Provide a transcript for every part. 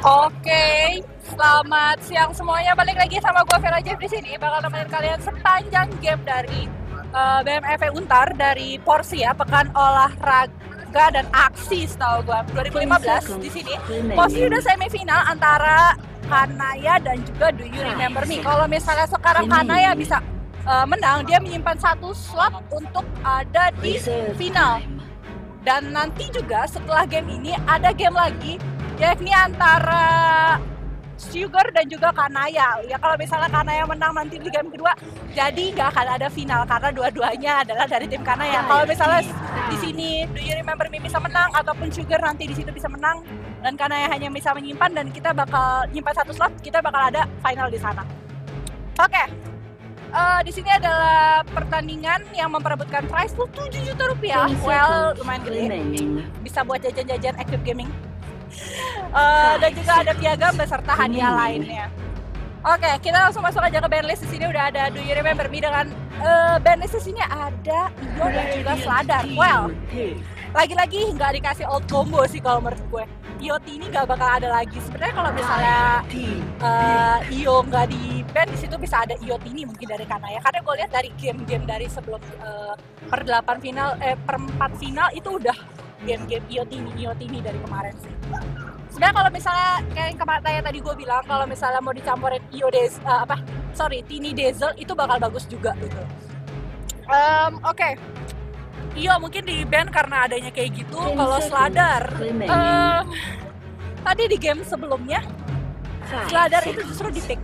Oke, selamat siang semuanya. Balik lagi sama gue Vera Jeff di sini. Bakal nemenin kalian sepanjang game dari BMFE Untar dari Porsi ya, Pekan Olahraga dan Aksi setahu gue 2015 di sini. Porsi udah semifinal antara Kanaya dan juga Do You Remember Me. Kalau misalnya sekarang Kanaya bisa menang, dia menyimpan satu slot untuk ada di final. Dan nanti juga setelah game ini ada game lagi, yakni antara Sugar dan juga Kanaya. Ya kalau misalnya Kanaya menang nanti di game kedua, jadi nggak akan ada final karena dua-duanya adalah dari tim Kanaya. Kalau misalnya di sini Do You Remember Me bisa menang ataupun Sugar nanti di situ bisa menang dan Kanaya hanya bisa menyimpan dan kita bakal nyimpan satu slot, kita bakal ada final di sana. Oke. Di sini adalah pertandingan yang memperebutkan prize pool 7 juta rupiah. Well, lumayan gede. Bisa buat jajan-jajan Equip Gaming. Dan juga ada piagam beserta hadiah lainnya. Oke, kita langsung masuk aja ke bandlist. Di sini udah ada Do You Remember Me dengan bandlist di sini ada Iyo dan juga Sladar. Well, lagi-lagi nggak dikasih old combo sih kalau menurut gue. IoT ini nggak bakal ada lagi. Sebenarnya kalau misalnya Iyo nggak di band, di situ bisa ada IoT ini mungkin dari Kanaya. Karena gue lihat dari game-game dari sebelum per 4 final itu udah game-game IoT ini dari kemarin sih. Sebenarnya kalau misalnya kayak yang kemarin tadi gue bilang kalau misalnya mau dicampurin Tiny Diesel itu bakal bagus juga gitu. Oke. Iya mungkin di band karena adanya kayak gitu. Kalau Sladar tadi di game sebelumnya Sladar itu justru di pick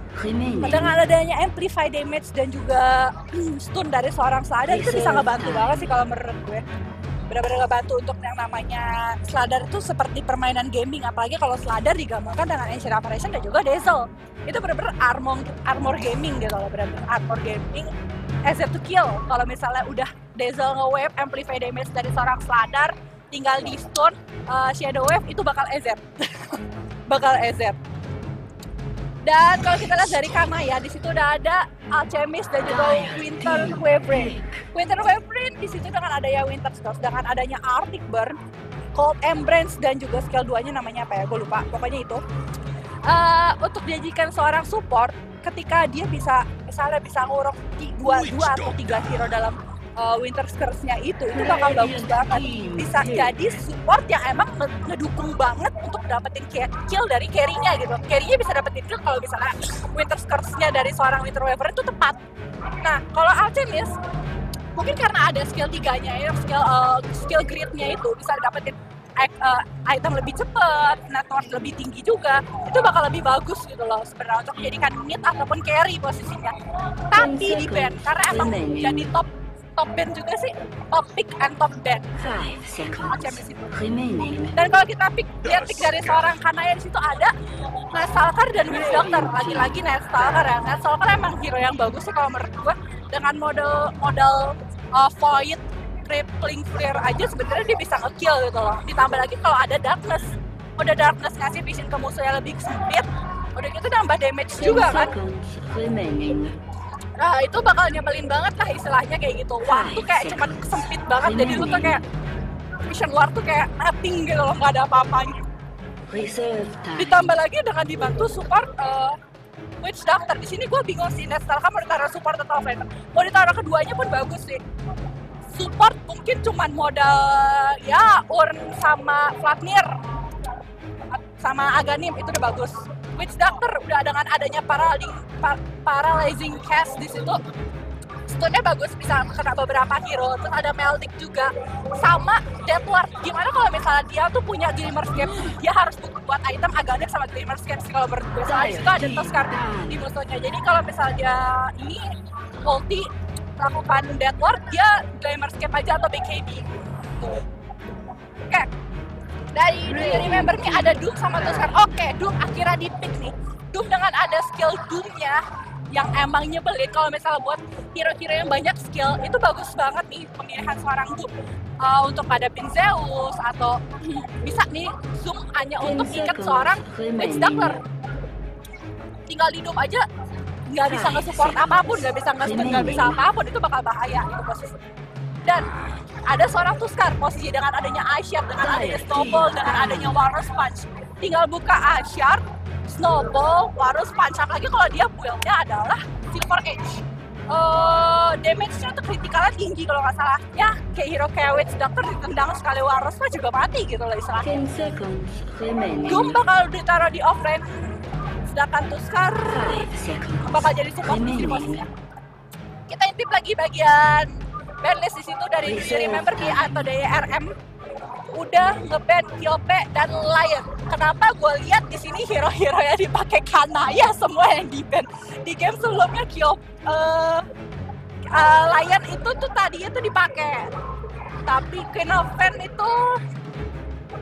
dengan adanya amplify damage dan juga stun dari seorang Sladar itu bisa ngebantu banget sih kalau menurut gue. Benar-benar ngebantu untuk yang namanya Sladar itu seperti permainan gaming, apalagi kalau Sladar digabungkan dengan Ancient Apparition dan juga Dazzle. Itu benar-benar armor gaming gitu loh, benar-benar armor gaming easy to kill. Kalau misalnya udah Dazzle nge-wave, amplify damage dari seorang Sladar, tinggal di stun, Shadow Wave itu bakal easy. Bakal easy. Dan kalau kita lihat dari Kanaya, di situ udah ada Alchemist dan juga Winter Wyvern. Winter Wyvern di situ dengan adanya Winter Storm, dengan adanya Arctic Burn, Cold Embrace dan juga skill 2-nya namanya apa ya, gue lupa. Pokoknya itu. Untuk dijadikan seorang support, ketika dia bisa misalnya bisa nguruk 2 atau 3 hero dalam Winter Curse-nya itu bakal bagus banget. Bisa jadi support yang emang ngedukung banget untuk dapetin kill dari carry-nya gitu. Carry-nya bisa dapetin kill kalau misalnya Winter Curse-nya dari seorang Winter Wyvern itu tepat. Nah, kalau Alchemist mungkin karena ada skill 3-nya ya, skill grid-nya itu bisa dapetin item lebih cepat, network lebih tinggi juga, itu bakal lebih bagus gitu loh sebenarnya untuk menjadikan mid ataupun carry posisinya. Tapi di band karena emang jadi top band juga sih, top pick and top band. Dan kalau kita lihat pick dari seorang Kanaya di situ ada Nestalker dan Witch Doctor. Lagi-lagi Nestalker ya. Nestalker emang hero yang bagus sih kalau menurut gue, dengan modal Void Crippling Flare aja sebenarnya dia bisa nge-kill gitu loh. Ditambah lagi kalau ada Darkness. Udah Darkness ngasih vision ke musuhnya lebih sempit, udah gitu nambah damage juga kan. Nah itu bakal nyebelin banget lah istilahnya kayak gitu. Waktu kayak cuma sempit banget, jadi lu tuh kayak vision luar tuh kayak nothing gitu loh, gak ada apa-apanya. Ditambah lagi dengan dibantu support Witch Doctor. Di sini gue bingung sih Nestalker mau ditaruh support atau offense. Mau ditaruh keduanya pun bagus sih. Support mungkin cuman modal ya Urn sama Flatnir sama Aghanim itu udah bagus. Witch Doctor udah dengan adanya paralyzing cast di situ, stunnya bagus, bisa kena beberapa hero. Terus ada Meldic juga sama Deathward. Gimana kalau misalnya dia tuh punya Glimmerscape, dia harus buat item Aghanim sama Glimmerscape sih kalau menurut gue. Soalnya di situ ada Tuskar di musuhnya. Jadi kalau misalnya dia ini ulti lakukan Deathward, dia Glimmerscape aja atau BKB. Oke. Dari Do You Remember Me ada Doom sama Tuskar. Oke, Doom akhirnya di pick nih. Doom dengan ada skill Doom-nya yang emang nyebelin. Kalau misalnya buat hero-hero yang banyak skill, itu bagus banget nih pemilihan seorang Doom. Untuk hadapin Zeus atau bisa nih zoom hanya untuk ikat seorang Witch Doctor. Tinggal di Doom aja nggak bisa nge-support apapun, nggak bisa nge-stun, nggak bisa apapun, itu bakal bahaya itu posisi. Dan ada seorang Tuskar posisi dengan adanya Ice Shard, dengan adanya Snowball, dengan adanya Walrus Punch. Tinggal buka Ice Shard, Snowball, Walrus Punch. Apalagi kalau dia build-nya adalah Silver Edge. Damage-nya tuh kritikalnya tinggi kalau nggak salah. Ya, kayak hero kayak Witch Doctor ditendang sekali Walrus Punch juga mati gitu loh istilahnya. Doom bakal ditaruh di offlane, sedangkan Tuskar bakal jadi support di posisinya. Kita intip lagi bagian bandlist di situ dari Remember Me atau dari RM udah nge-ban Kyope dan Lion. Kenapa gue lihat di sini hero-hero yang dipakai Kanaya semua yang di-ban. Di game sebelumnya Lion itu tuh tadinya tuh dipakai. Tapi Queen of Fen itu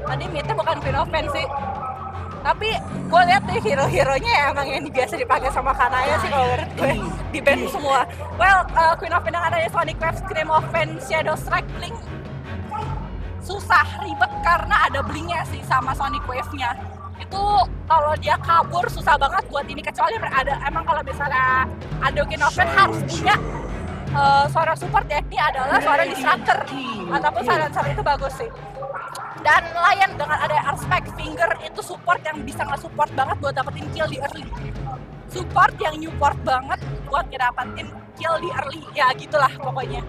tadi mid-nya bukan Queen of Fen sih. Tapi gue lihat deh hero-heronya ya emang yang biasa dipakai sama Kanaya sih kalau menurut gue di-ban semua. Well, Queen of Fen yang adanya Sonic Wave, Scream of Fen, Shadow Strike, Blink susah, ribet karena ada blinknya sih sama Sonic Wave-nya. Itu kalau dia kabur susah banget buat ini, kecuali ada emang kalau misalnya ada Queen of Fen harus punya suara support, yakni adalah suara Disruptor ataupun silencer, itu bagus sih. Dan Lion dengan ada Aspect Finger itu support yang bisa nge-support banget buat dapetin kill di early. Support yang support banget buat ngedapetin kill di early, ya gitulah pokoknya.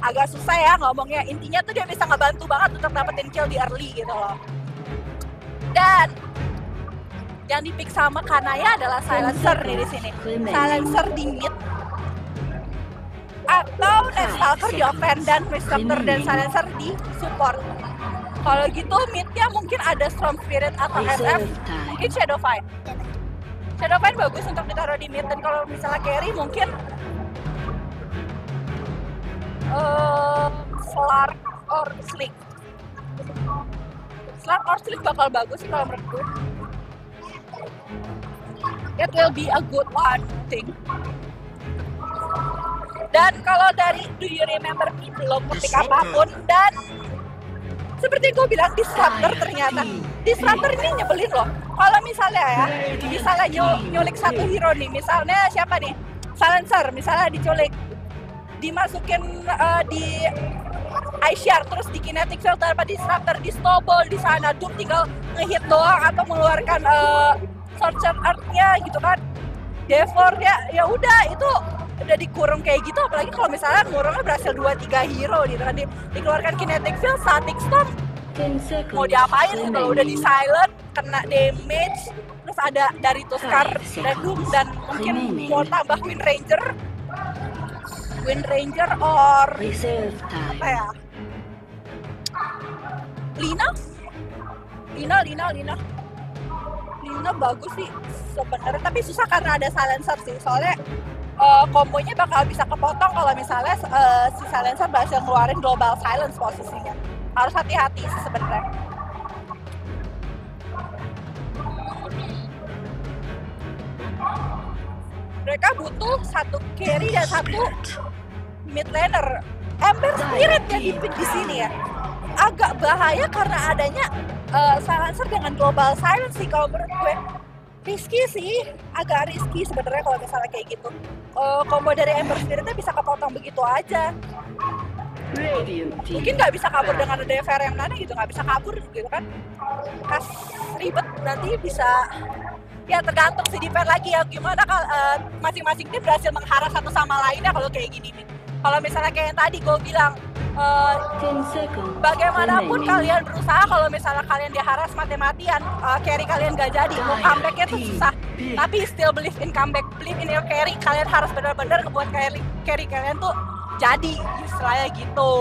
Agak susah ya ngomongnya, intinya tuh dia bisa ngebantu banget untuk dapetin kill di early gitu loh. Dan yang dipick sama Kanaya adalah Silencer nih di sini. Silencer di mid atau Nextalker di offense dan Disruptor dan Silencer di support. Kalau gitu midnya mungkin ada Storm Spirit atau SF, mungkin Shadowfiend. Shadowfiend bagus untuk ditaruh di mid, dan kalau misalnya carry mungkin Slark or Slick. Slark or Slick bakal bagus sih kalau menurut gue. It will be a good one thing. Dan kalau dari Do You Remember Me belum ketik apapun, dan seperti gue bilang Disruptor ternyata. Disruptor ini nyebelin loh. Kalau misalnya ya, misalnya nyulik satu hero nih, misalnya siapa nih? Silencer, misalnya diculik, dimasukin di Ice Shard, terus di Kinetic Field tanpa Disruptor, di Snowball di sana, Doom tinggal ngehit doang atau mengeluarkan Sorcerer Art-nya gitu kan. Devor ya udah itu udah dikurung kayak gitu, apalagi kalau misalnya ngurungnya berhasil 2-3 hero gitu kan, dikeluarkan Kinetic Field, Static Storm, mau diapain gitu loh, udah di silent, kena damage, terus ada dari Tuskar dan Doom, dan mungkin mau tambah Wind Ranger or apa ya, Lina bagus sih sebenarnya, tapi susah karena ada Silencer sih, soalnya kombonya bakal bisa kepotong kalau misalnya si Silencer berhasil ngeluarin Global Silence posisinya. Harus hati-hati sih sebenarnya. Mereka butuh satu carry dan satu mid laner. Ember Spirit yang dipin di sini ya. Agak bahaya karena adanya Silencer dengan Global Silence sih kalau menurut gue. Risky sih, agak risky sebenarnya kalau misalnya kayak gitu. Combo dari Ember Spiritnya bisa kepotong begitu aja. Mungkin nggak bisa kabur dengan ada DVR yang mana gitu, nggak bisa kabur gitu kan. Kas ribet, nanti bisa, ya tergantung sih defense lagi ya, gimana kalau masing-masing tim berhasil mengharas satu sama lainnya kalau kayak gini nih. Kalau misalnya kayak yang tadi gue bilang, bagaimanapun kalian berusaha, kalau misalnya kalian diharas mati-matian, carry kalian gak jadi, mau comebacknya tuh susah. Tapi still believe in comeback, believe in your carry, kalian harus benar-benar ngebuat carry kalian tuh jadi, istilahnya gitu.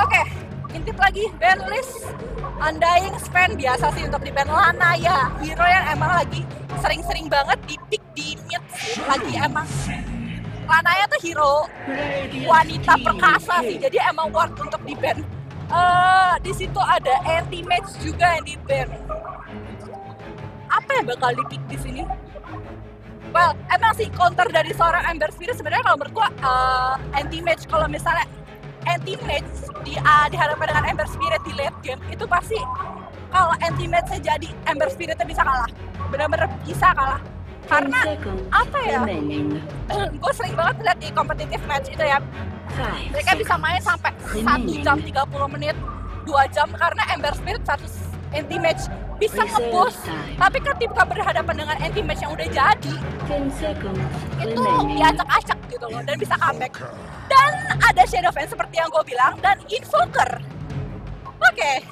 Oke, intip lagi ban list. Undying Sven biasa sih untuk di ban. Lanaya, hero yang emang lagi sering-sering banget di pick di mid sih, lagi emang. Lanaya tuh hero wanita perkasa sih, jadi emang worth untuk di ban. Di situ ada anti-match juga yang di ban. Apa yang bakal di pick di sini? Well, emang sih counter dari seorang Ember Spirit sebenarnya kalau menurut gua anti-match. Kalau misalnya anti-match dihadapkan dengan Ember Spirit di late game, itu pasti kalau anti-match-nya jadi Ember Spirit-nya bisa kalah. Benar-benar bisa kalah. Karena apa ya, gue sering banget lihat di competitive match itu ya, mereka bisa main sampai 1 jam 30 menit, 2 jam karena Ember Spirit versus anti-match bisa nge-push, tapi ketika berhadapan dengan anti-match yang udah jadi itu diacak-acak gitu loh, dan bisa comeback. Dan ada Shadowfen seperti yang gue bilang, dan Invoker. Oke,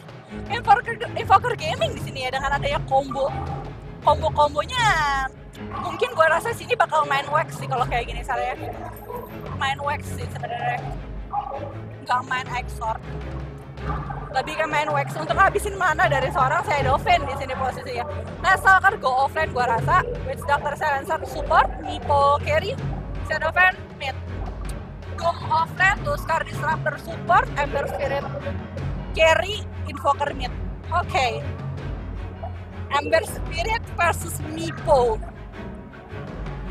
Invoker Gaming di sini ya, dengan adanya kombonya mungkin gue rasa sini bakal main wax sih kalau kayak gini saya. Main wax sih sebenarnya, nggak main Exort. Lebih ke main wax untuk habisin mana dari seorang Shadowfen di sini posisinya. Nah, Stalker go offline gue rasa, Witch Doctor Silencer support, Mipo carry, Shadowfen mid. Doom offline, Tuskar Disruptor support, Ember Spirit carry, Invoker mid. Oke. Ember Spirit versus Mipo.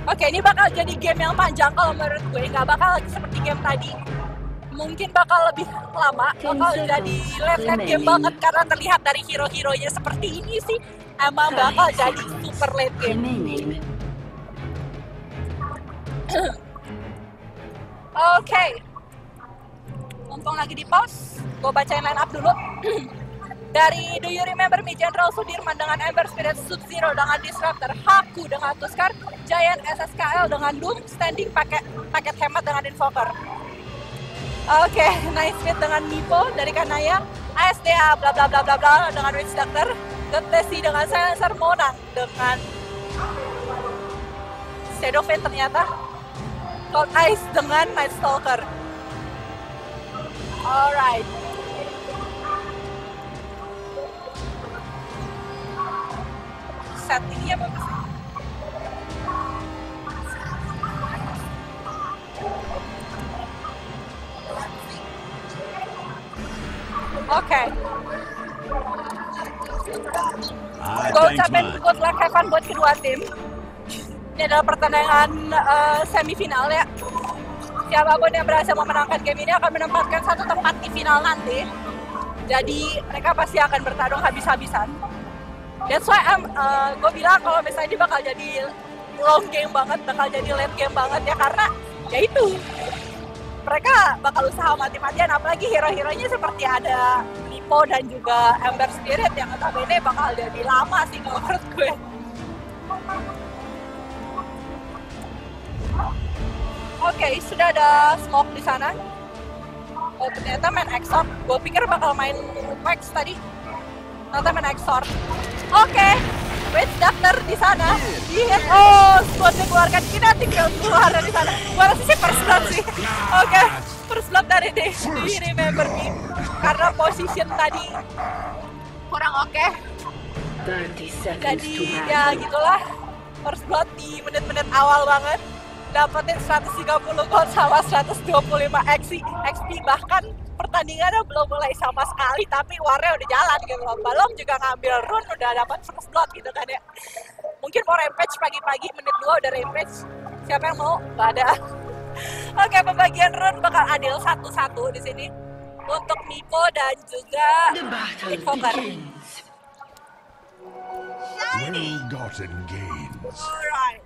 Oke, ini bakal jadi game yang panjang kalau menurut gue, nggak bakal lagi seperti game tadi. Mungkin bakal lebih lama, bakal jadi late game banget karena terlihat dari hero-heronya seperti ini sih, emang bakal jadi super late game. Oke, mumpung lagi di pause, gue bacain line up dulu. Dari Do You Remember Me, General Sudirman dengan Ember Spirit, Sub-Zero dengan Disruptor, Haku dengan Tuskar, Giant SSKL dengan Doom, Standing paket hemat dengan Invoker. Oke, Nice Fit dengan Mipo dari Kanaya, ASDA bla bla bla bla bla dengan Witch Doctor, Desi dengan Silencer, Monang dengan Shadowfen ternyata, Cold Ice dengan Night Stalker. Alright. Settingnya bagus. Oke. Gue ucapin good luck have fun buat kedua tim. Ini adalah pertandingan semifinal ya. Siapapun yang berhasil memenangkan game ini akan menempatkan satu tempat di final nanti. Jadi mereka pasti akan bertarung habis-habisan. That's why gue bilang kalau misalnya ini bakal jadi long game banget, bakal jadi late game banget ya, karena ya itu mereka bakal usaha mati-matian, apalagi hero-heronya seperti ada Mipo dan juga Ember Spirit yang notabene bakal jadi lama sih kalau menurut gue. Oke, sudah ada smoke di sana. Oh, ternyata main Exort. Gue pikir bakal main Wax tadi. Ternyata main Exort. Oke, Witch Doctor di sana. Oh, squad dikeluarkan, kinetic yang keluar dari sana. Gue rasa sih first blood sih. Oke, first blood dari Do You Remember Me. Karena position tadi kurang oke. Jadi ya gitulah. First blood di menit-menit awal banget. Dapetin 130 gold sama 125 XP, bahkan pertandingannya belum mulai sama sekali tapi warnya udah jalan gitu loh. Belum juga ngambil run udah dapat first blood gitu kan ya. Mungkin mau rampage pagi-pagi menit 2 udah rampage. Siapa yang mau? Gak ada. Oke, pembagian run bakal adil 1-1 di sini untuk Mipo dan juga Invoker. Well-gotten gains. Alright.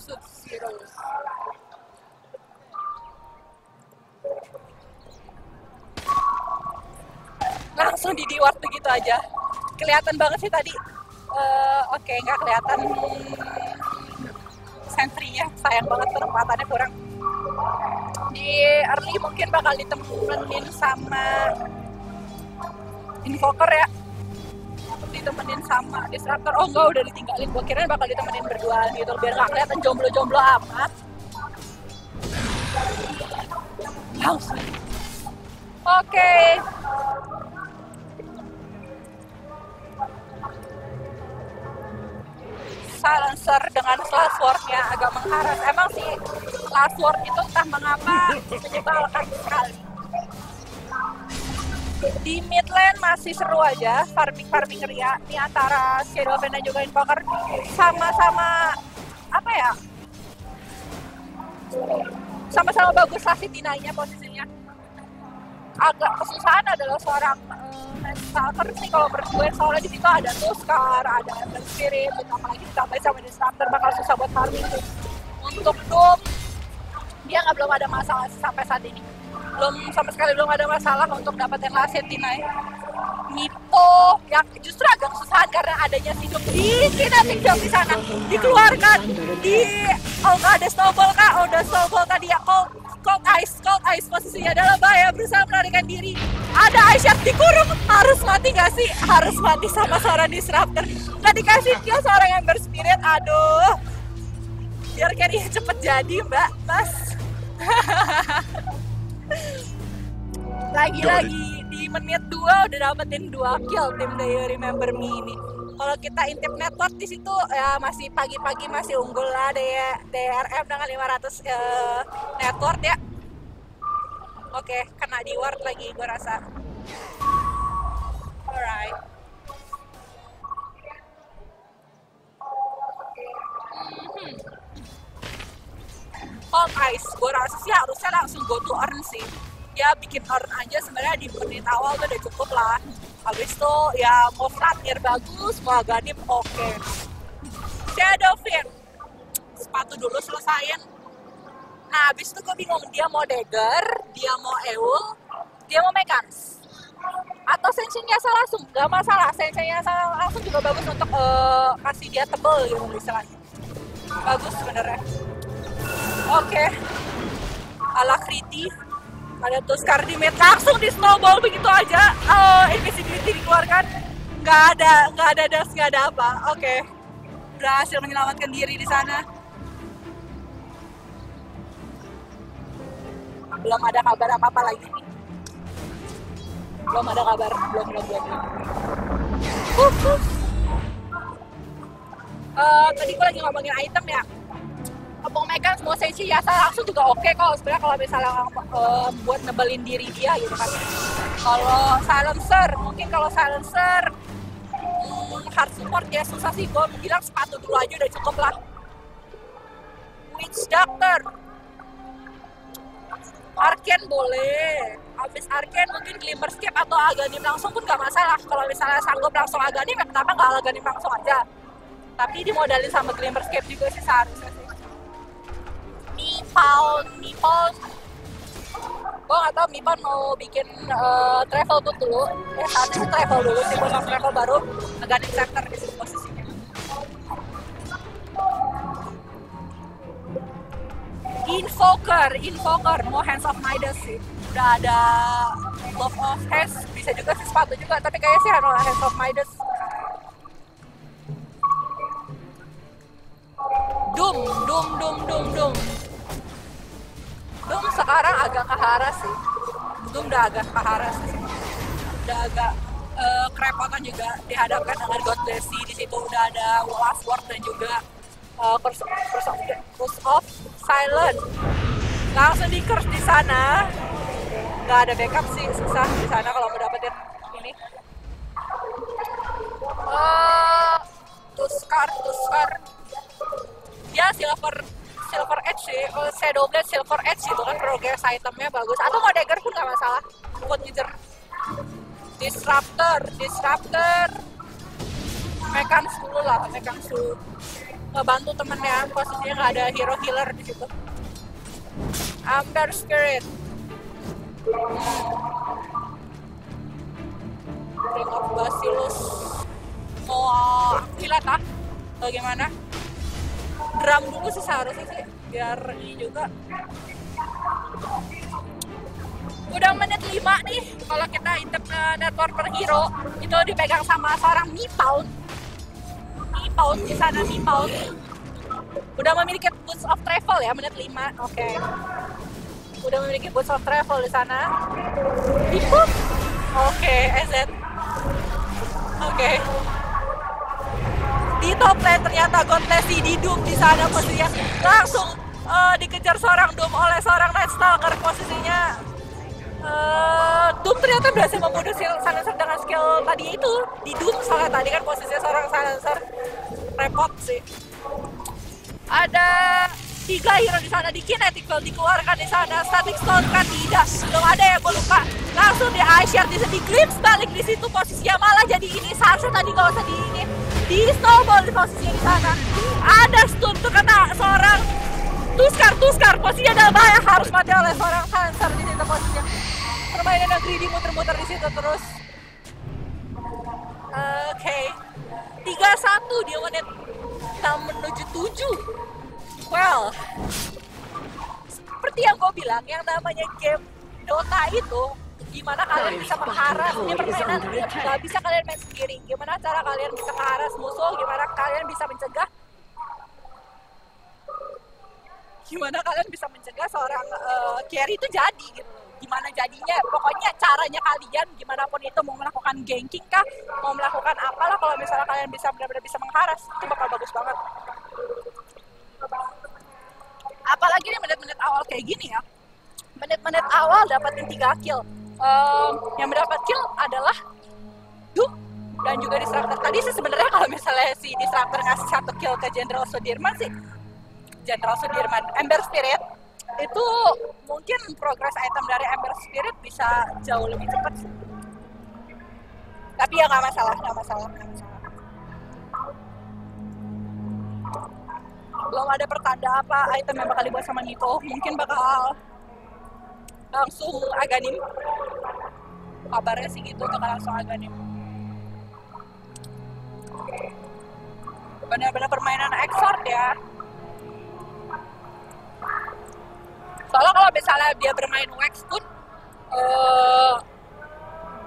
Sub-Zero. Langsung di D-Ward begitu aja. Kelihatan banget sih tadi. Oke, nggak kelihatan sentry-nya. Sayang banget penempatannya kurang. Di early mungkin bakal ditemenin sama Invoker ya. Ditemenin sama Disruptor. Oh enggak, udah ditinggalin. Gue kirain bakal ditemenin berduaan gitu biar gak kelihatan jomblo-jomblo amat. Langsung. Oke. Silencer dengan Slash Sword-nya agak mengharas. Emang sih Slash Sword itu entah mengapa menyebalkan sekali. Di mid lane masih seru aja, farming ria. Ini antara Shadowfen dan juga Invoker sama-sama apa ya? Sama-sama bagus lah si Tinanya posisinya. agak kesusahan adalah seorang Stalker sih kalau menurut gue, soalnya di situ ada Tuskar, ada Ember Spirit, dan apalagi ditambah sama Disruptor bakal susah buat farming tuh. Untuk Doom, dia belum ada masalah sampai saat ini. Sama sekali belum ada masalah untuk dapetin last Sentinel. Mipo yang justru agak kesusahan karena adanya si Doom di kinetic jump di sana dikeluarkan nggak ada snowball kak, udah snowball tadi ya. Cold Ice posisinya dalam bahaya, berusaha melarikan diri. Ada Ice yang dikurung, harus mati gak sih? Harus mati sama seorang Disruptor. Nggak dikasih kill seorang Ember Spirit, aduh. Biar carry cepet jadi mbak, mas. Lagi-lagi di menit 2 udah dapetin 2 kill tim Do You Remember Me ini. Kalau kita intip network di situ ya masih pagi-pagi masih unggul lah DRM dengan 500 network ya. Oke, kena di ward lagi gue rasa. Alright. Cold Ice, gue rasa sih harusnya langsung go to earn sih. Ya bikin earn aja sebenarnya di menit awal tuh udah cukup lah. Habis itu ya mau Flatnir bagus, mau Aghanim oke. Shadowfin, sepatu dulu selesain. Nah habis itu gue bingung, dia mau Dagger, dia mau Eul, dia mau Mekans. Atau Senshin Yasa langsung, gak masalah. Senshin Yasa langsung juga bagus untuk kasih dia tebel gitu istilahnya. Bagus sebenarnya. Oke. Ala Kriti. Ada Tuskar di mid, langsung di snowball begitu aja. Invisibility dikeluarkan. Nggak ada dash, nggak ada apa. Oke. Berhasil menyelamatkan diri di sana. Belum ada kabar apa-apa lagi nih. Belum ada kabar, belum. Tadi gue lagi ngomongin item ya. Opong Megan semua Senshin Yasa langsung juga oke kok sebenarnya kalau misalnya buat nebelin diri dia gitu kan. Kalau silencer hard support ya susah sih, gue bilang sepatu dulu aja udah cukup lah. Witch Doctor, Arcane boleh, habis Arcane mungkin Glimmerscape atau Aghanim langsung pun gak masalah. Kalau misalnya sanggup langsung Aghanim ya kenapa gak Aghanim langsung aja, tapi dimodalin sama Glimmerscape juga sih seharusnya sih. Mipal, gue gak tau Mipal mau bikin travel boot dulu. Saatnya travel dulu sih, buat travel baru Aghanim center di situ posisinya. Invoker, mau Hands of Midas sih. Udah ada Love of Haste, bisa juga sih sepatu juga, tapi kayaknya sih harus Hands of Midas. Doom. Doom sekarang agak keharas sih. Doom udah agak keharas sih. Udah agak kerepotan juga dihadapkan dengan God Blessy. Di situ udah ada Last Word dan juga Curse of Silence. Langsung di curse di sana. Nggak ada backup sih, susah di sana kalau mau dapetin ini. Tuskar. Ya Silver Edge sih, Shadow Blade Silver Edge itu kan progress itemnya bagus. Atau mau dagger pun gak masalah buat ngejar. Disruptor Mekans dulu lah, ngebantu temennya, posisinya gak ada hero healer di situ. Ember Spirit, Ring of Bacillus, mau Aquila kah? Bagaimana? Drum dulu sih seharusnya sih, biar ini juga. Udah menit 5 nih, kalau kita intip network per hero itu dipegang sama seorang Mipaun di sana. Mipaun udah memiliki Boots of Travel ya, menit 5. Oke. Udah memiliki Boots of Travel di sana. Oke, EZ. Oke. Di top lane ternyata God Blessy di Doom di sana posisinya, langsung dikejar seorang Doom oleh seorang Night Stalker posisinya. Doom ternyata berhasil membunuh Silencer dengan skill tadi itu di Doom, soalnya tadi kan posisinya seorang Silencer, repot sih. Ada 3 hero di sana, di Kinetic Belt dikeluarkan di sana, Static Stone kan tidak, belum ada ya, gue lupa. langsung di Aisyah di glimpse balik di situ posisinya malah jadi ini seharusnya tadi nggak usah di snowball di posisinya di sana. Ada stun tuh kata seorang Tuskar posisinya dalam bahaya harus mati oleh seorang Hanser di situ posisinya. Permainan yang greedy muter-muter di situ terus. Oke. 3-1 di menit 6 menuju 7. Well, seperti yang gue bilang, yang namanya game Dota itu gimana kalian bisa mengharas ini permainan, nggak bisa kalian main sendiri. Gimana cara kalian bisa mengharas musuh, gimana kalian bisa mencegah seorang carry itu jadi gitu. Gimana jadinya, pokoknya caranya kalian gimana pun itu, mau melakukan ganking kah, mau melakukan apalah, kalau misalnya kalian bisa benar-benar bisa mengharas itu bakal bagus banget. Apalagi di menit-menit awal kayak gini ya, menit-menit awal dapatin 3 kill. Yang mendapat kill adalah Duke dan juga Disruptor. Tadi sih sebenarnya kalau misalnya si Disruptor ngasih 1 kill ke Jenderal Sudirman sih, Ember Spirit itu mungkin progress item dari Ember Spirit bisa jauh lebih cepat sih. Tapi ya nggak masalah. Belum ada pertanda apa item yang bakal dibuat sama Nico. Mungkin bakal langsung Aghanim. Kabarnya sih gitu, bakal langsung Aghanim. Benar-benar permainan Exort ya. Soalnya kalau misalnya dia bermain Wax pun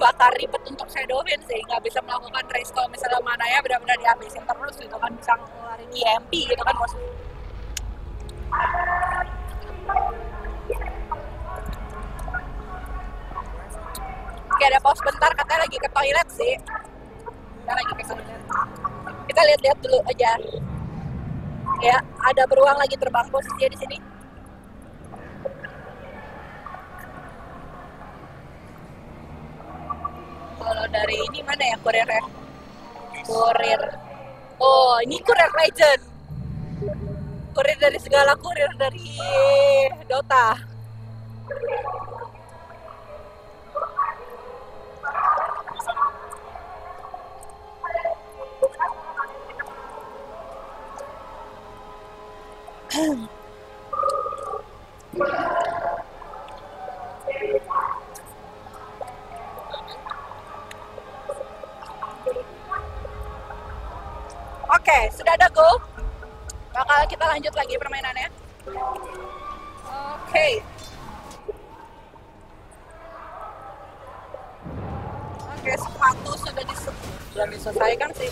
bakal ribet untuk Shadowin sih, nggak bisa melakukan race kalau misalnya mananya benar-benar dihabisin terus gitu kan, bisa ngeluarin EMP gitu kan maksudnya. Oke, ada pause bentar, katanya lagi ke toilet sih. Kita lihat-lihat dulu aja. Ya, ada beruang lagi terbang posisinya di sini. Kalau dari ini mana ya kurirnya? Kurir. Oh, ini kurir legend. Kurir dari segala kurir dari Dota. Oke, sudah ada goal. Bakal kita lanjut lagi permainannya. Oke. Oke, sepatu sudah diselesaikan sih.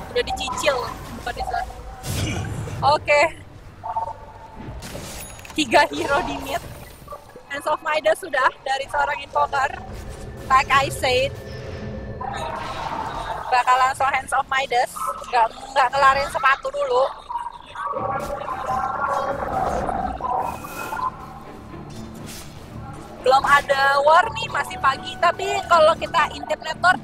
Sudah dicicil, bukan diselesaikan. Oke. 3 hero di mid. Hands of Midas sudah dari seorang Invoker. Like I said, bakal langsung Hands of Midas, nggak ngelarin sepatu dulu. Belum ada war nih, masih pagi, tapi kalau kita intip network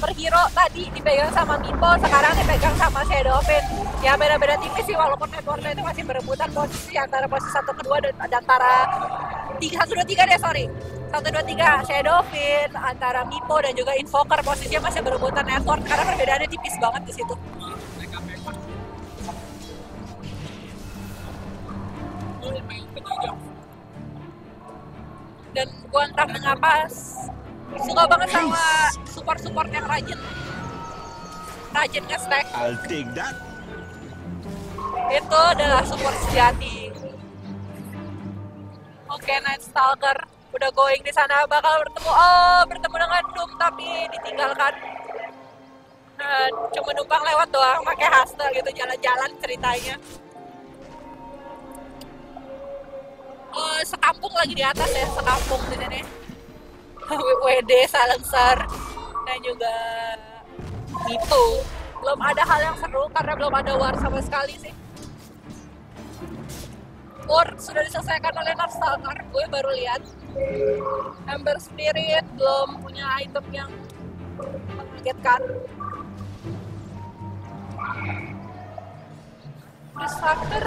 per hero tadi dipegang sama Mipo, sekarang dipegang sama Shadowfin. Ya beda-beda tipis sih, walaupun networknya itu masih berebutan posisi antara posisi 1 kedua dan antara 1, 2, 3 deh, sorry. 1, 2, 3 Shadowfin, antara Mipo dan juga Invoker posisinya masih berebutan network karena perbedaannya tipis banget di situ. Dan gua entah mengapa suka banget sama support yang rajin nge-stack. I'll take that. Itu adalah support sejati. Oke, Night Stalker udah going di sana, bakal bertemu dengan Doom tapi ditinggalkan. Cuma numpang lewat doang, pakai haste gitu, jalan-jalan ceritanya. Sekampung lagi di atas ya, sekampung di sini. WD, Silencer, dan juga itu. Belum ada hal yang seru karena belum ada war sama sekali sih. War sudah diselesaikan oleh Night Stalker, gue baru lihat. Ember Spirit belum punya item yang mengagetkan. Disruptor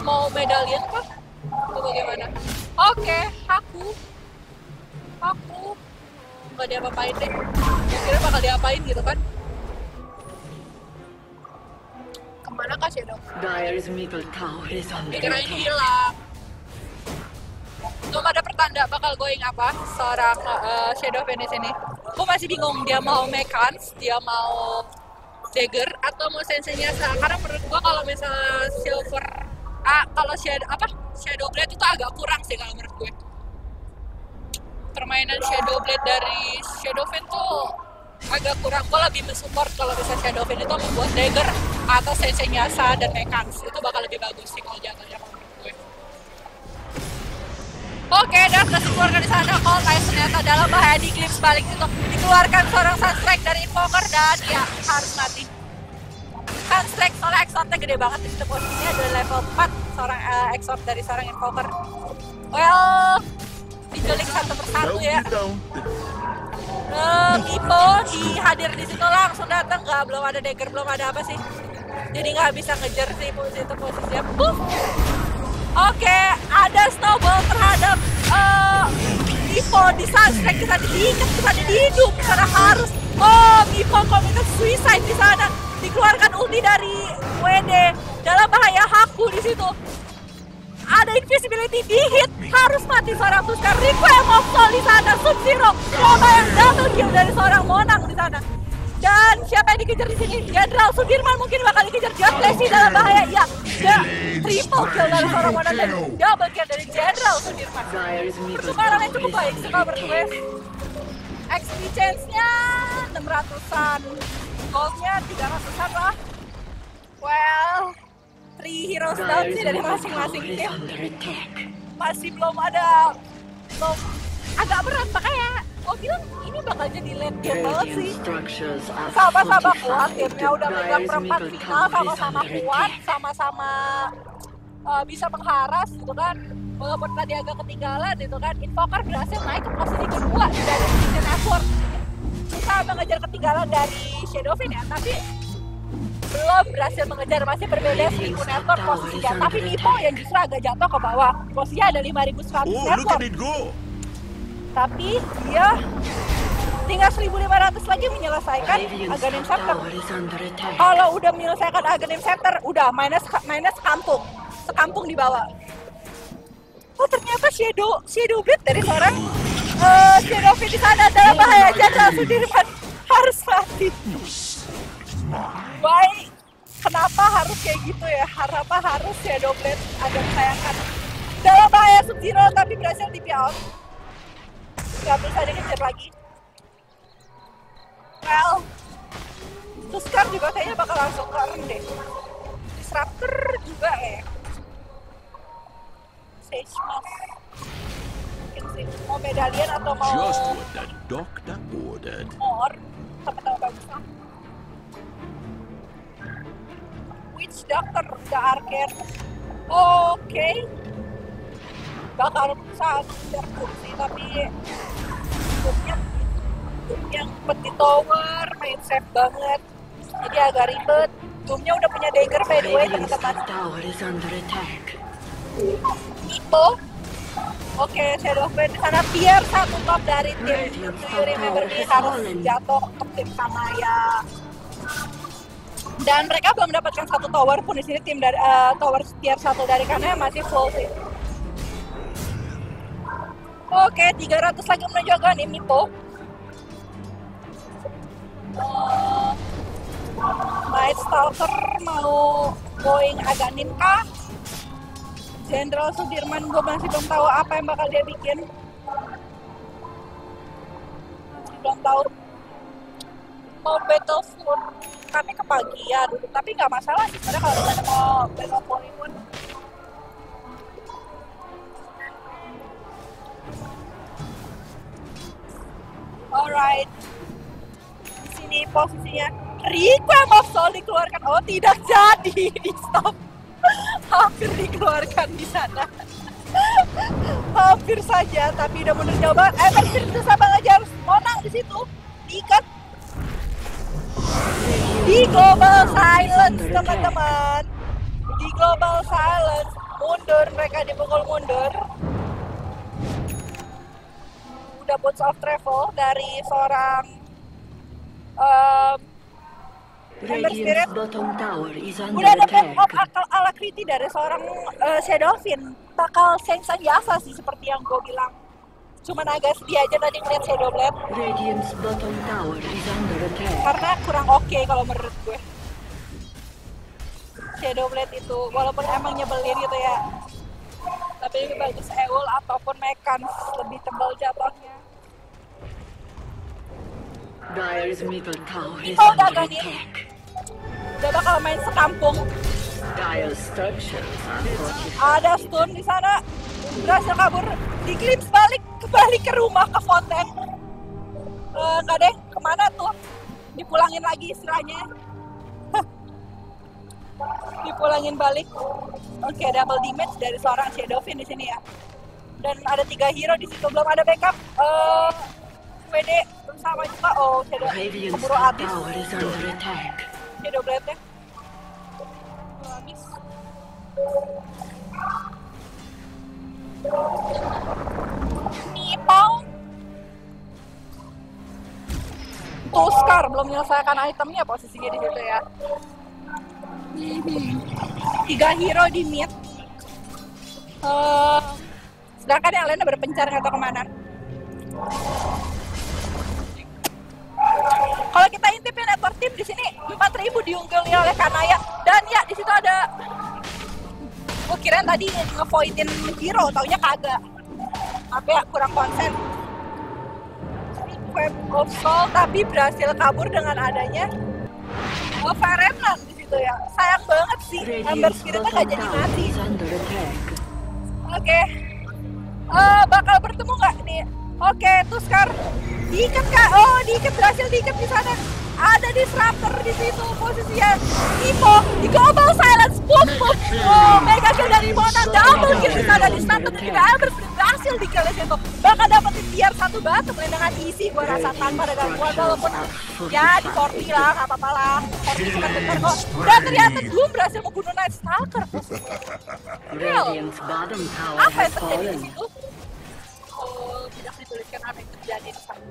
mau medallion kah? Atau bagaimana? Oke, Haku nggak diapa-apain deh. Kira bakal diapain gitu kan? Kemana kah Shadow? Dire's middle tower is under Dikirain attack. hilang. Belum ada pertanda bakal going apa seorang Shadow Venice ini. Gue masih bingung dia mau Mekans, dia mau Dagger atau mau Senseinya. Karena menurut gue kalau misalnya Silver kalau Shadow Blade itu agak kurang sih kalau menurut gue. Permainan Shadow Blade dari Shadow Vayne tuh agak kurang. Gue lebih mensupport kalau bisa Shadow Vayne itu membuat Dagger atau Sensei Nyasa dan Mekans. Itu bakal lebih bagus sih kalau jatuhnya menurut gue. Oke, dan udah dikeluarkan di sana. Cold Eyes ternyata dalam bahaya di glimpse balik itu. Dikeluarkan seorang Sunstrike dari Invoker dan ya harus mati. Sunstrike soalnya exhaustnya gede banget di situ, posisinya ada level 4 seorang exhaust dari seorang Invoker. Well, diculik satu persatu ya. Mipo dihadir di situ langsung datang, nggak, belum ada Dagger, belum ada apa sih. Jadi nggak bisa ngejar sih posisinya. Oke, ada snowball terhadap Mipo di Sunstrike, kita diikat, kita dihidup karena harus. Mipo komited suicide di sana. Dikeluarkan ulti dari WD, dalam bahaya Haku di situ. Ada invisibility di hit, harus mati seorang Tuskar. Requiem of Soul di sana, Sub-Zero, coba yang double kill dari seorang Monang di sana. Dan siapa yang dikejar di sini? Jenderal Sudirman mungkin bakal dikejar. Dia Flashy dalam bahaya, ya. Triple kill dari seorang Monang dan double kill dari Jenderal Sudirman. Pertukarannya cukup baik sih kalau menurut gue. XP chance-nya 600-an, gold-nya 300-an lah. Well, 3 heroes down sih dari masing-masing tim. Masih belum ada, agak berat, makanya gue bilang ini bakal jadi late game banget sih. Sama-sama kuat, timnya udah megang perempat final, sama-sama kuat, sama-sama bisa mengharas gitu kan. Walaupun tadi agak ketinggalan gitu kan, Invoker berhasil naik ke posisi kedua dari Vision Network. Bisa mengejar ketinggalan dari Shadow Vayne ya, tapi belum berhasil mengejar, masih berbeda 1000 network posisinya. Tapi Mipo yang justru agak jatuh ke bawah, posisinya ada 5100 network. Tapi dia tinggal 1500 lagi menyelesaikan Aghanim Scepter. Kalau udah menyelesaikan Aghanim Scepter, udah minus sekampung di bawah. Oh ternyata Shadow Blade dari seorang Shadow Vayne di sana dalam bahaya. Jenderal Sudirman harus mati. Baik, kenapa harus kayak gitu ya? Kenapa harus Shadow Blade agak disayangkan? Dalam bahaya Sub-Zero tapi berhasil TP out. Gak bisa dikejar lagi. Well, Tuskar juga kayaknya bakal langsung keren deh. Disruptor juga ya. Sage Mask. Mungkin sih, mau medalian atau mau Just what the doctor ordered. more. Sama-sama bagus lah. Witch Doctor, The Arcane. Oke. Bakal saat berkurang sih, tapi yang peti tower, main safe banget. Jadi agak ribet. Doomnya udah punya dagger by the way teman-teman. Mipo. Oke, Shadow Vayne di sana tier 1 top dari tim. You remember me harus jatuh ke tim sama ya. Dan mereka belum mendapatkan satu tower pun di sini, tim dari tower tier 1 dari karena masih full sih. Oke, 300 lagi menuju Aghanim Mipo. Night Stalker mau going Aghanim kah? Jenderal Sudirman gue masih belum tahu apa yang bakal dia bikin. Masih belum tahu. Mau Battlefield tapi kepagian, tapi nggak masalah sih sebenarnya kalau misalnya mau Battlefield pun. Alright, di sini posisinya Requiem of Soul dikeluarkan. Oh tidak jadi, di stop. Hampir dikeluarkan di sana. Hampir saja, tapi udah mundur jauh banget. Eversir bisa mengejar Monang di situ. Diikat. Di Global Silence teman-teman. Di Global Silence mundur, mereka dipukul mundur. The Boots of Travel dari seorang Ember Spirit. Radiant's bottom tower is under Udah ada attack. backup akal alakriti dari seorang Shadowfin. Bakal Sengsan Yasa sih seperti yang gue bilang. Cuman agak sedih aja tadi ngeliat Shadowblade Radiant's bottom tower is under attack. karena kurang oke kalau menurut gue. Shadowblade itu walaupun emang nyebelin gitu ya, tapi lebih bagus Eul ataupun Mekans, lebih tebal jatuhnya. Dire's middle tower is Nipol udah under gak nih? attack. Udah bakal main sekampung. Dire's structures are fortified. Ada stun di sana, berhasil kabur, diglimpse balik kembali ke rumah ke Fontaine. Nggak deh, kemana tuh? Dipulangin lagi istilahnya. Dipulangin balik. Oke, double damage dari seorang Shadowfin di sini ya. Dan ada 3 hero di situ, belum ada backup. WD sama juga. Oh, Radiant's keburu top habis. tower is under attack. Shadowblade-nya. Habis. Nipol. Tuskar belum menyelesaikan itemnya, posisinya di situ ya. 3 hero di mid. Sedangkan yang lainnya berpencar nggak tahu kemana. Kalau kita intipin network team di sini 4.000 diungguli oleh Kanaya, dan ya di situ ada. Gue kirain tadi ngevoidin hero, taunya kagak. Tapi ya kurang konsen. Web of Soul tapi berhasil kabur dengan adanya Fire Remnant di situ ya. Sayang banget sih, Ember Radiant's Spirit-nya bottom gak jadi tower mati. is under attack. Oke. Bakal bertemu nggak nih? Oke, Tuskar diikat kak. Oh, diikat, berhasil diikat di sana. Ada disruptor di situ posisinya. Nipol di global silence. Boom, boom. Oh, mega kill dari Mona. Double kill di sana. Disruptor dan juga Ember Spirit berhasil di kill di situ. Bakal dapetin tier 1 batu dengan easy. Gue rasa tanpa ada gangguan, walaupun ya di 40 lah, nggak apa-apa lah. 40 cuma bentar kok. Dan ternyata Doom berhasil membunuh Night Stalker. Radiant's bottom tower Apa has yang terjadi di fallen. situ? Oh, tidak dituliskan apa yang terjadi di sana.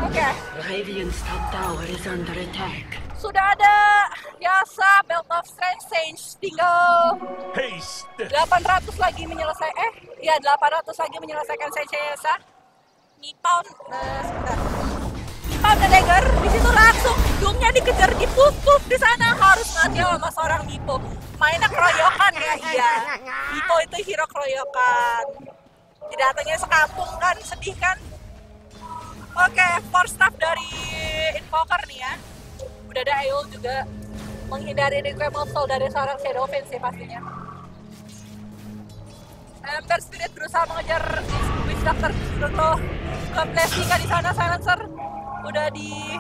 Oke, Radiant's top tower is under attack. sudah ada Yasa, Belt of Strength, Sage, tinggal Haste! 800 lagi menyelesaikan, 800 lagi menyelesaikan Sage Yasa. Nipon, sebentar. Nipon dan Dagger, di situ langsung Doomnya dikejar di puff di sana, harus mati sama seorang Nipo. Mainnya keroyokan ya, iya. Nipo itu hero keroyokan. Didatengin sekampung kan, sedih kan? Oke, force staff dari Invoker nih ya. Udah ada Eul juga menghindari Requiem of Soul dari seorang Shadowfin sih pastinya. Ember Spirit berusaha mengejar Witch Doctor Bruto ke Blessika di sana. Silencer udah di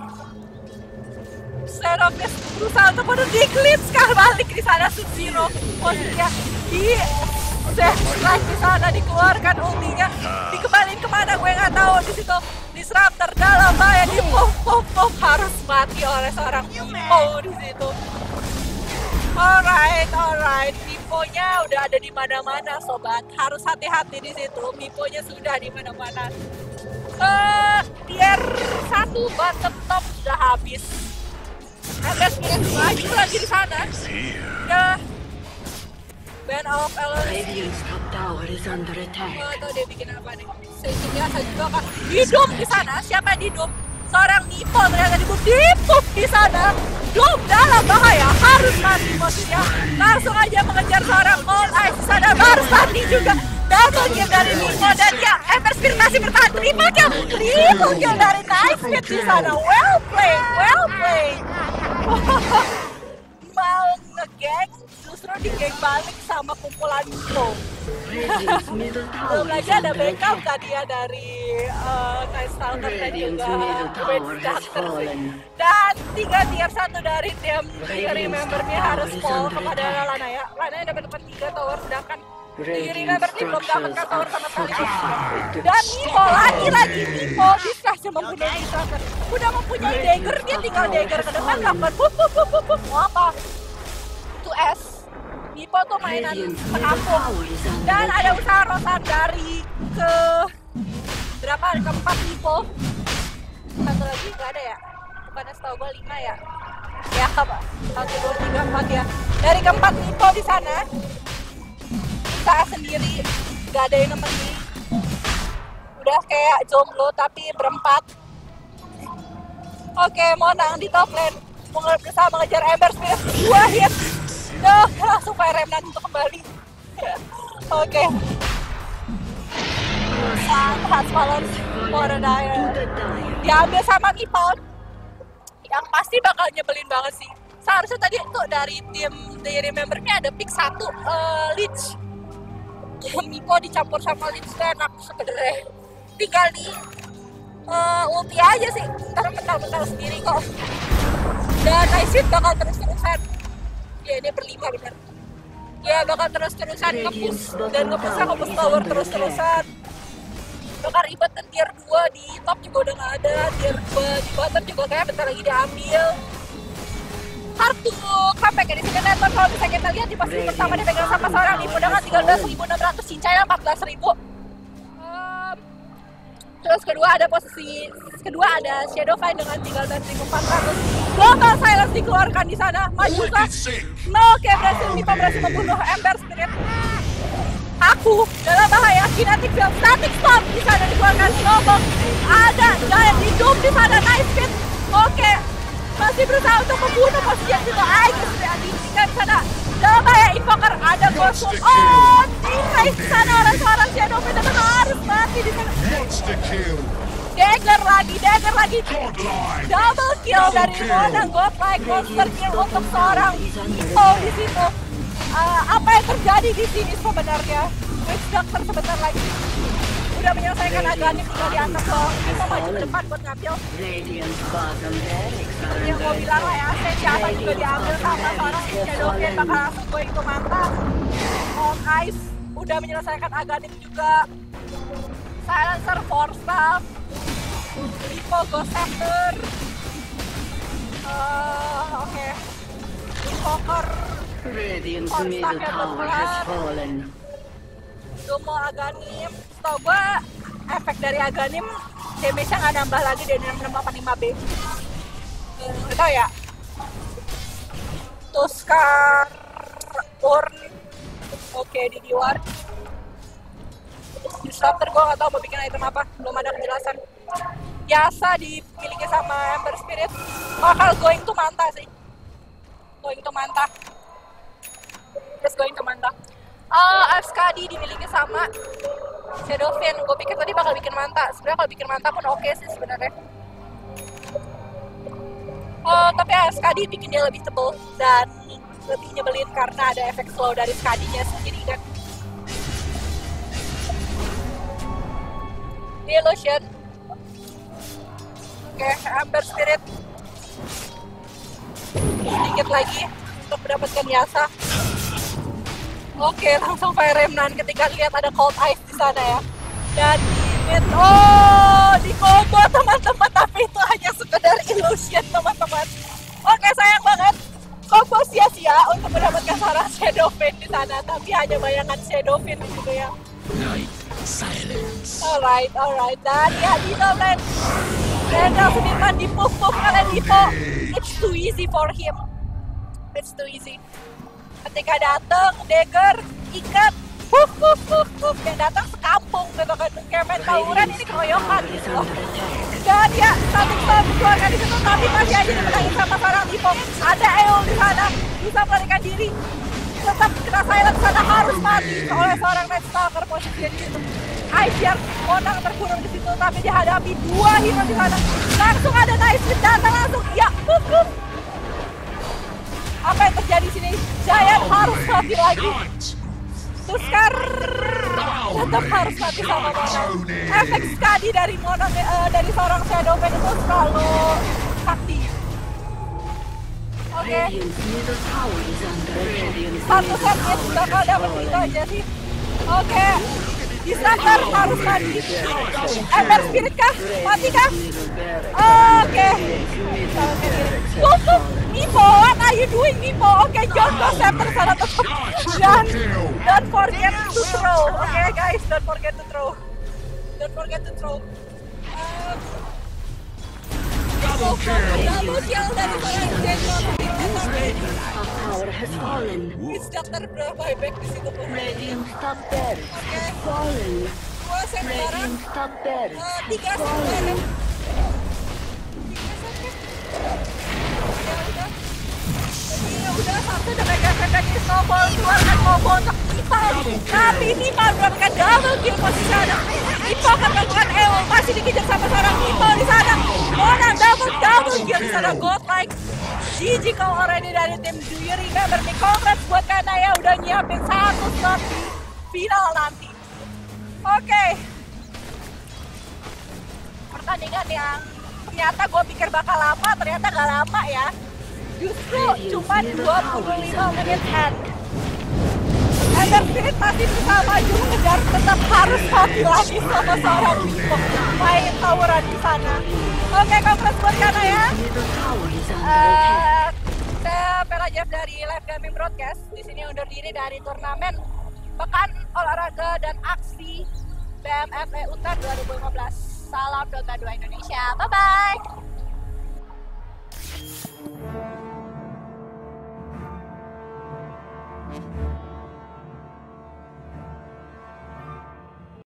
Serapis berusaha untuk menuju Eclipse kah balik di sana. Sub-Zero posisinya di Strike di sana, dikeluarkan ultinya, dikembaliin kemana gue nggak tahu. Di situ Disruptor dalam bahaya, di pop harus mati oleh seorang Nippo di situ. Alright, Nippo-nya udah ada di mana-mana sobat, harus hati-hati di situ. Nippo-nya sudah di mana-mana. Tier 1 bottom top sudah habis. Ember Spirit lagi di sana. Ya. Band of Elves. Radiant's top tower is under attack. Tuh dia bikin apa nih? Sehingga saya juga kan hidup di sana. Siapa yang hidup? Seorang Nipol ternyata dibunuh di sana. Doom dalam bahaya, harus mati posisinya. Langsung aja mengejar seorang All Ice di sana, harus mati juga. Double kill dari Niko, dan ya Ember Spirit masih bertahan. Triple kill dari Nightsmith di sana. Well played. Mau nge-gang, justru di-gang balik sama kumpulan Niko. Radiant's middle Belum tower lagi is ada under backup attack. tadi ya dari Night Stalker dan Radiant's juga middle tower Witch has Doctor sih. fallen. Dan 3 tier 1 dari tim Radiant's Remember-nya tower harus is fall under kepada attack. Lanaya. Lanaya dapat 3 tower, sedangkan di Radiant Remember-nya belum dapatkan tower sama sekali. structures Dan Nipol lagi Nipol bisa mempunyai Disruptor. Udah mempunyai dagger, dia tinggal dagger ke depan, lakukan bum. Mau apa? 2S. Nipol tuh mainan sekampung. Dan ada usaha rosan dari ke berapa? Keempat Lipo. Satu lagi nggak ada ya? Bukannya setahu gue 5 ya? Ya apa? 1, 2, 3, 4 ya. Dari keempat Lipo di sana kita sendiri, nggak ada yang nemenin. Udah kayak jomblo tapi berempat. Oke, Monang di top lane berusaha mengejar Ember Spirit. 2 hit. Langsung Fire Remnant untuk kembali. Oke. Sangat Valor Moradaya diambil sama Mipon, yang pasti bakal nyebelin banget sih. Seharusnya tadi tuh dari tim The Remember-nya ada pick 1 Lich. Mipo dicampur sama Lich tuh enak sebenernya. Tinggal di ulti aja sih, ntar mental sendiri kok. Dan Nice bakal terus-terusan. Ya ini berlima bener. Ya bakal terus-terusan nge-push dan nge-push tower terus-terusan. Bakal ribet, dan tier 2 di top juga udah gak ada, tier 2 di bottom juga kayak bentar lagi diambil. Hard to comeback ya di sini network. Kalau bisa kita lihat di posisi pertama dipegang sama seorang Lipo dengan 13.600, Cincaya 14.000. Terus kedua ada Shadowfire dengan 13.400. Global Silence dikeluarkan di sana. Maju ke Oke, Mipo berhasil membunuh Ember Spirit. Aku dalam bahaya. Kinetic Field, Static Storm di sana dikeluarkan. Snowball, ada Giant hidup di sana. Nice fit. Oke, masih berusaha untuk membunuh posisi yang itu. Ayo sudah dihentikan di sana. Dalam bahaya Invoker, ada Ghost. Oh, tinggal di sana oleh seorang Shadowfire dan harus mati di sana. Dagger lagi. Double kill dari Monang. Godlike monster kill untuk seorang Mipo di situ. Apa yang terjadi di sini sebenarnya? Witch Doctor sebentar lagi udah menyelesaikan Aghanim, tinggal di atas loh. Kita maju ke depan buat ngambil. Yang mau bilang lah ya, siapa juga diambil sama seorang Shadowfire, bakal langsung gue itu mantap. On Ice udah menyelesaikan Aghanim juga. Silencer, Force Staff, Lipo, Ghost Scepter. Oke. Invoker, Radiant's middle tower has fallen. Domo Aghanim. Setau gue efek dari Aghanim damage-nya nggak nambah lagi dari 685B. Nggak tau ya. Tuskar, Urn. Oke, di Diwar. Disruptor gue nggak tau mau bikin item apa, belum ada kejelasan. Biasa dimiliki sama Ember Spirit. Bakal going to Manta sih. Going to Manta. Just going to Manta. FSKD dimiliki sama Shadowfin. Gue pikir tadi bakal bikin Manta. Sebenarnya kalau bikin Manta pun oke sih sebenarnya. Tapi FSKD bikin dia lebih tebel dan lebih nyebelin karena ada efek slow dari SKD-nya sendiri kan. Illusion. Oke, Ember Spirit. Sedikit lagi untuk mendapatkan Yasa. Oke, langsung Fire Remnant ketika lihat ada Cold Ice di sana ya. Dan di mid, di combo teman-teman, tapi itu hanya sekedar illusion teman-teman. Oke, sayang banget. Combo sia-sia untuk mendapatkan seorang Shadowfin di sana, tapi hanya bayangan Shadowfin gitu ya. Alright. Dan ya di top lane, Rendra Sudirman di-puff-puff oleh Lipo. It's too easy for him. It's too easy. Ketika datang, dagger, ikat, yang datang sekampung gitu kan, kayak main tawuran ini keroyokan gitu loh. Dan ya, Static Storm dikeluarkan di situ, tapi masih aja dimenangin sama seorang Lipo. Ada Eol di sana, bisa melarikan diri. Tetap kena silent sana, harus mati oleh seorang Night Stalker posisinya di situ. Aisyar Monang terkurung di situ, tapi dihadapi 2 hero di sana. Langsung ada Nice Fit datang langsung, ya, apa yang terjadi di sini? Giant harus mati lagi. Tuskar tetap harus mati sama Monang. Efek sekali dari Monang, dari seorang Shadowfin itu selalu sakti. Oke. Satu set match bakal dapat itu aja sih. Oke. Disruptor harus mati. Ember Spirit kah? Mati kah? Oke. Mipo, what are you doing, Mipo? Oke, John Ghost Scepter sana tetap. Dan don't forget to throw. Oke guys, don't forget to throw. Don't forget to throw. Double kill dari seorang Jenlong. Top tower has fallen. It's Dr. Buyback di situ pun. Radiant's top barracks has fallen. 2 set bareng. Radiant's top barracks 3 has set fallen. bareng. Udah sampai udah pegang-pegang di snowball, keluarkan combo untuk Ipa. Tapi ini mendapatkan double kill posisi sana. Ipa akan melakukan ult, masih dikejar sama seorang Ipa di sana. Orang double kill di sana, godlike. GG kau already dari tim Do You Remember Me. Congrats buat Kanaya udah nyiapin 1 slot di final nanti. Oke. Pertandingan yang ternyata gue pikir bakal lama, ternyata gak lama ya. Justru cuma 25 menit end. Ender Spirit masih bisa maju mengejar, tetap harus hoki lagi sama seorang Bimo main tawuran di sana. Oke, congrats buat Kana ya. Saya Pela Jeff dari Live Gaming Broadcast. Di sini undur diri dari turnamen Pekan Olahraga dan Aksi BMFE Untar 2015. Salam Dota 2 Indonesia. Bye-bye.